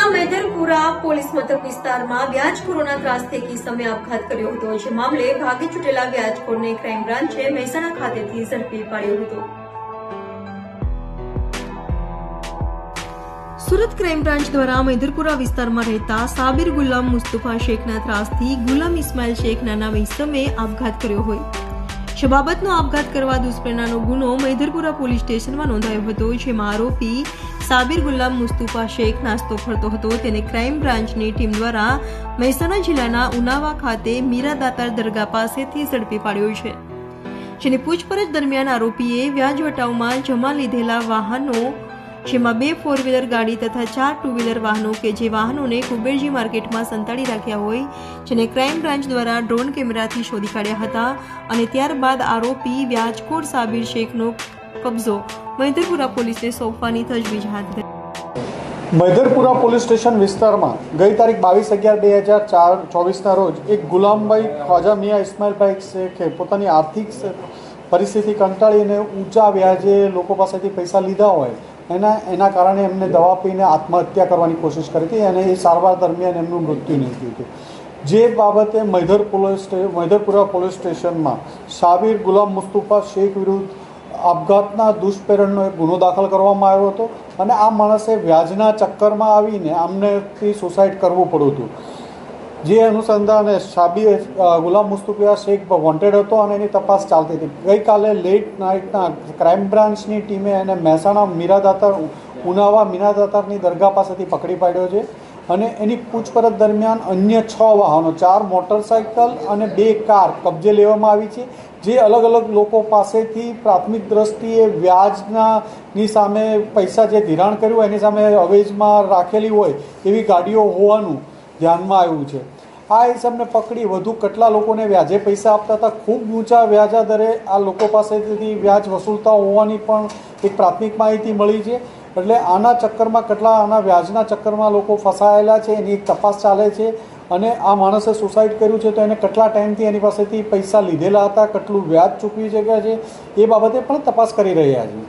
સુરતના મેદરપુરા પોલીસ મથક વિસ્તારમાં વ્યાજખોરોના ત્રાસથી એક ઇસમે આપઘાત કર્યો હતો, જે મામલે ભાગી છૂટેલા વ્યાજખોરને ક્રાઇમ બ્રાન્ચે મહેસાણા ખાતેથી ઝડપી પાડ્યો હતો। સુરત ક્રાઇમ બ્રાન્ચ દ્વારા મેદરપુરા વિસ્તારમાં રહેતા સાબિર ગુલામ મુસ્તફા શેખના ત્રાસથી ગુલામ ઇસ્માઇલ શેખ નાના ઇસમે આપઘાત કર્યો હોય છે। બાબતનો આપઘાત કરવા દુષ્પ્રેરણાનો ગુનો મેદરપુરા પોલીસ સ્ટેશનમાં નોંધાયો હતો, જેમાં આરોપી સાબિર ગુલામ મુસ્તફા શેખ નાસ્તો ફરતો હતો। તેને ક્રાઇમ બ્રાન્ચની ટીમ દ્વારા મહેસાણા જિલ્લાના ઉનાવા ખાતે મીરા દાતાર દરગાહ પાસેથી ઝડપી પાડ્યો છે, જેની પૂછપરછ દરમિયાન આરોપીએ વ્યાજ વટાવમાં જમા લીધેલા વાહનો, જેમાં 2 4 વ્હીલર ગાડી તથા 4 2 વ્હીલર વાહનો કે જે વાહનોને કુબેરજી માર્કેટમાં સંતાડી રાખ્યા હોય, જેને ક્રાઇમ બ્રાન્ચ દ્વારા ડ્રોન કેમેરાથી શોધી કાઢ્યા હતા અને ત્યારબાદ આરોપી વ્યાજખોર સાબિર શેખનો કબજો મેદરપુરા પોલીસને સોંપવાની તજવીજ હાથ ધરી। મેદરપુરા પોલીસ સ્ટેશન વિસ્તારમાં ગઈ તારીખ 22/11/2024ના રોજ એક ગુલામભાઈ ખ્વાજા મિયા ઇસ્માઇલભાઈ શેખે પોતાની આર્થિક પરિસ્થિતિ કંટાળીને ઊંચા વ્યાજે લોકો પાસેથી પૈસા લીધા હોય એના કારણે એમને દવા પીને આત્મહત્યા કરવાની કોશિશ કરી હતી અને એ સારવાર દરમિયાન એમનું મૃત્યુ નીપજ્યું હતું। જે બાબતે મેદરપુરા પોલીસ સ્ટેશનમાં સાબિર ગુલામ મુસ્તફા શેખ વિરુદ્ધ આપઘાતના દુષ્પ્રેરણનો એક ગુનો દાખલ કરવામાં આવ્યો હતો અને આ માણસે વ્યાજના ચક્કરમાં આવીને આમનેથી સુસાઇડ કરવું પડ્યું હતું। જે અનુસંધાને સાબિર ગુલામ મુસ્તફા શેખ વોન્ટેડ હતો અને એની તપાસ ચાલતી હતી। ગઈકાલે લેટ નાઇટના ક્રાઇમ બ્રાન્ચની ટીમે એને મહેસાણા ઉનાવા મીરા દાતારની દરગાહ પાસેથી પકડી પાડ્યો છે અને એની પૂછપરછ દરમિયાન અન્ય 6 વાહનો, 4 મોટરસાઇકલ અને 2 કાર કબજે લેવામાં આવી છે, જે અલગ અલગ લોકો પાસેથી પ્રાથમિક દ્રષ્ટિએ વ્યાજની સામે પૈસા જે ધિરાણ કર્યું એની સામે અવેજમાં રાખેલી હોય એવી ગાડીઓ હોવાનું ધ્યાનમાં આવ્યું છે। આ ઇસમને પકડી વધુ કેટલા લોકોને વ્યાજે પૈસા આપતા હતા, ખૂબ ઊંચા વ્યાજા દરે આ લોકો પાસેથી વ્યાજ વસૂલતા હોવાની પણ એક પ્રાથમિક માહિતી મળી છે। એટલે આના ચક્કરમાં આના વ્યાજના ચક્કરમાં લોકો ફસાયેલા છે એની એક તપાસ ચાલે છે અને આ માણસે સુસાઇડ કર્યું છે તો એને કેટલા ટાઈમથી એની પાસેથી પૈસા લીધેલા હતા, કેટલું વ્યાજ ચૂકવી શક્યા છે એ બાબતે પણ તપાસ કરી રહ્યા છે।